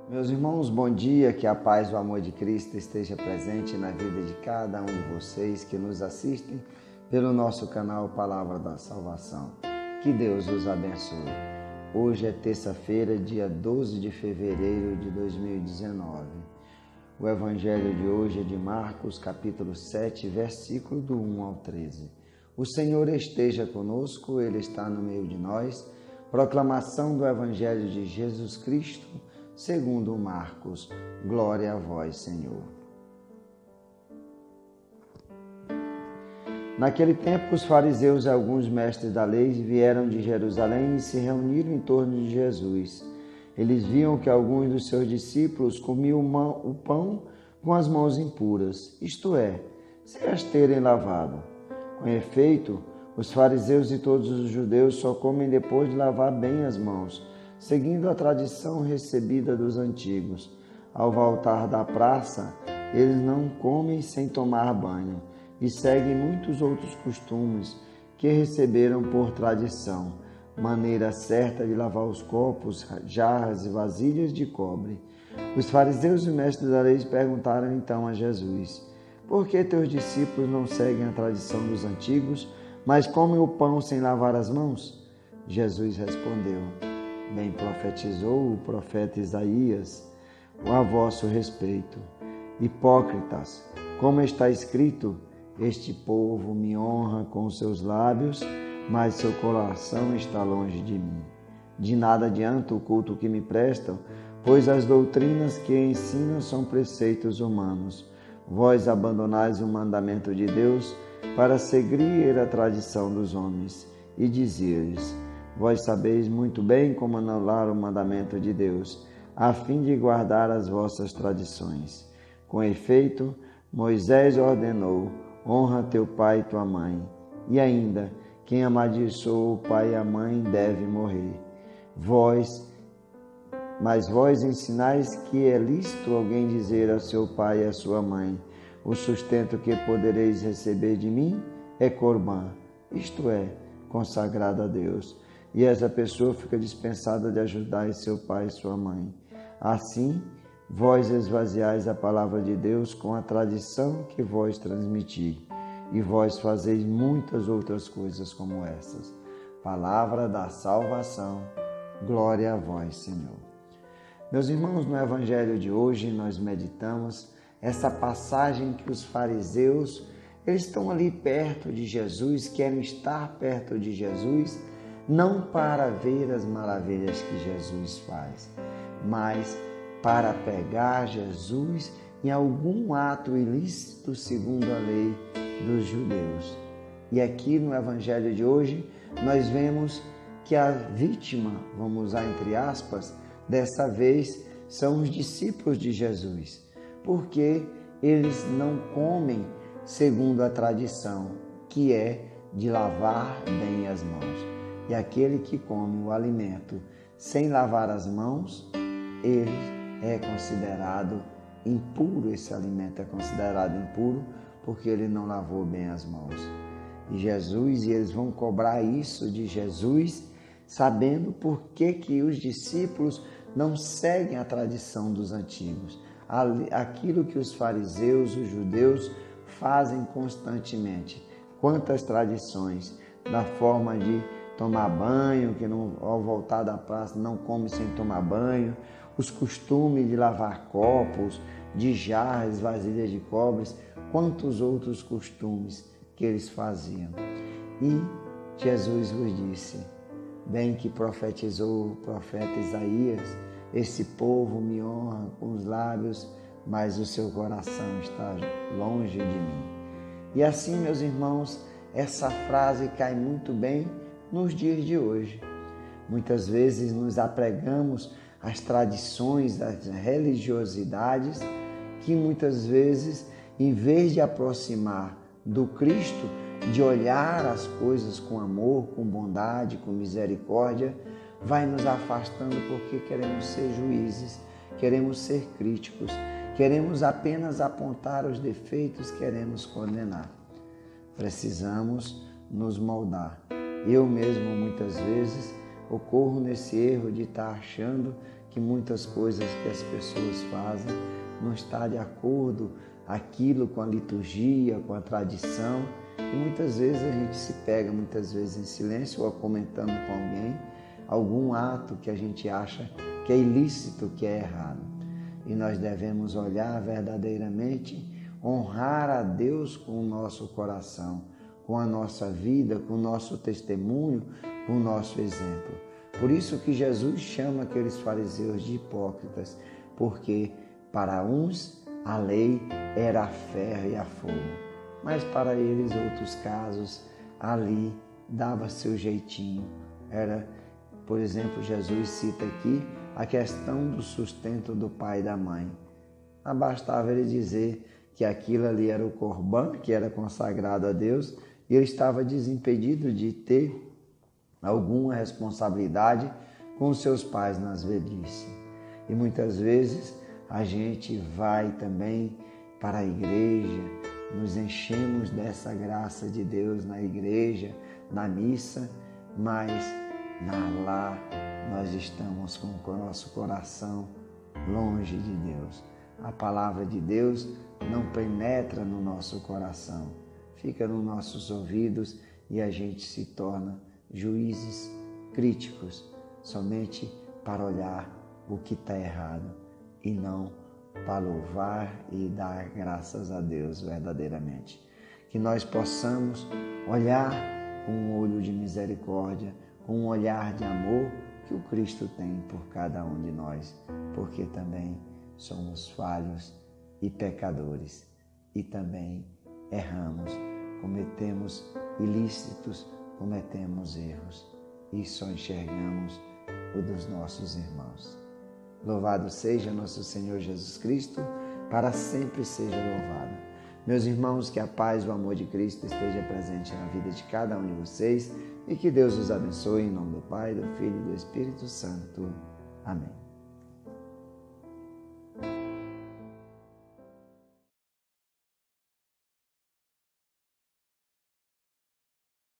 Meus irmãos, bom dia, que a paz e o amor de Cristo esteja presente na vida de cada um de vocês que nos assistem pelo nosso canal Palavra da Salvação. Que Deus os abençoe. Hoje é terça-feira, dia 12 de fevereiro de 2019. O evangelho de hoje é de Marcos, capítulo 7, versículo do 1 ao 13. O Senhor esteja conosco, Ele está no meio de nós. Proclamação do evangelho de Jesus Cristo, segundo Marcos. Glória a vós, Senhor. Naquele tempo, os fariseus e alguns mestres da lei vieram de Jerusalém e se reuniram em torno de Jesus. Eles viam que alguns dos seus discípulos comiam o pão com as mãos impuras, isto é, sem as terem lavado. Com efeito, os fariseus e todos os judeus só comem depois de lavar bem as mãos, seguindo a tradição recebida dos antigos. Ao voltar da praça, eles não comem sem tomar banho e seguem muitos outros costumes que receberam por tradição, maneira certa de lavar os copos, jarras e vasilhas de cobre. Os fariseus e mestres da lei perguntaram então a Jesus: por que teus discípulos não seguem a tradição dos antigos, mas comem o pão sem lavar as mãos? Jesus respondeu: bem profetizou o profeta Isaías a vosso respeito. Hipócritas, como está escrito: este povo me honra com seus lábios, mas seu coração está longe de mim. De nada adianta o culto que me prestam, pois as doutrinas que ensinam são preceitos humanos. Vós abandonais o mandamento de Deus para seguir a tradição dos homens, e dizia-lhes: vós sabeis muito bem como anular o mandamento de Deus, a fim de guardar as vossas tradições. Com efeito, Moisés ordenou: honra teu pai e tua mãe. E ainda, quem amaldiçoou o pai e a mãe deve morrer. Mas vós ensinais que é lícito alguém dizer ao seu pai e à sua mãe: o sustento que podereis receber de mim é corbã, isto é, consagrado a Deus. E essa pessoa fica dispensada de ajudar seu pai e sua mãe. Assim, vós esvaziais a palavra de Deus com a tradição que vós transmiti, e vós fazeis muitas outras coisas como essas. Palavra da salvação. Glória a vós, Senhor. Meus irmãos, no evangelho de hoje nós meditamos essa passagem que os fariseus, eles estão ali perto de Jesus, querem estar perto de Jesus, não para ver as maravilhas que Jesus faz, mas para pegar Jesus em algum ato ilícito segundo a lei dos judeus. E aqui no evangelho de hoje nós vemos que a vítima, vamos usar entre aspas, dessa vez são os discípulos de Jesus, porque eles não comem segundo a tradição, que é de lavar bem as mãos. E aquele que come o alimento sem lavar as mãos, ele é considerado impuro. Esse alimento é considerado impuro porque ele não lavou bem as mãos. E eles vão cobrar isso de Jesus, sabendo por que os discípulos não seguem a tradição dos antigos. Aquilo que os fariseus, os judeus, fazem constantemente. Quantas tradições, da forma de tomar banho, que não, ao voltar da praça não come sem tomar banho, os costumes de lavar copos, de jarras, vasilhas de cobre, quantos outros costumes que eles faziam. E Jesus vos disse, bem que profetizou o profeta Isaías: esse povo me honra com os lábios, mas o seu coração está longe de mim. E assim, meus irmãos, essa frase cai muito bem nos dias de hoje. Muitas vezes nos apregamos às tradições, às religiosidades, que muitas vezes, em vez de aproximar do Cristo, de olhar as coisas com amor, com bondade, com misericórdia, vai nos afastando porque queremos ser juízes, queremos ser críticos, queremos apenas apontar os defeitos, queremos condenar. Precisamos nos moldar. Eu mesmo, muitas vezes, ocorro nesse erro de estar achando que muitas coisas que as pessoas fazem não está de acordo aquilo com a liturgia, com a tradição, e muitas vezes a gente se pega em silêncio ou comentando com alguém algum ato que a gente acha que é ilícito, que é errado. E nós devemos olhar verdadeiramente, honrar a Deus com o nosso coração, com a nossa vida, com o nosso testemunho, com o nosso exemplo. Por isso que Jesus chama aqueles fariseus de hipócritas, porque para uns a lei era a ferro e a fogo, mas para eles, outros casos, ali dava seu jeitinho. Era, por exemplo, Jesus cita aqui a questão do sustento do pai e da mãe. Bastava ele dizer que aquilo ali era o corban, que era consagrado a Deus, e ele estava desimpedido de ter alguma responsabilidade com os seus pais nas velhice. E muitas vezes a gente vai também para a igreja, nos enchemos dessa graça de Deus na igreja, na missa, mas lá nós estamos com o nosso coração longe de Deus. A palavra de Deus não penetra no nosso coração, fica nos nossos ouvidos e a gente se torna juízes críticos somente para olhar o que está errado e não para louvar e dar graças a Deus verdadeiramente. Que nós possamos olhar com um olho de misericórdia, com um olhar de amor que o Cristo tem por cada um de nós, porque também somos falhos e pecadores e também erramos, cometemos ilícitos, cometemos erros e só enxergamos o dos nossos irmãos. Louvado seja nosso Senhor Jesus Cristo, para sempre seja louvado. Meus irmãos, que a paz e o amor de Cristo esteja presente na vida de cada um de vocês e que Deus os abençoe em nome do Pai, do Filho e do Espírito Santo. Amém.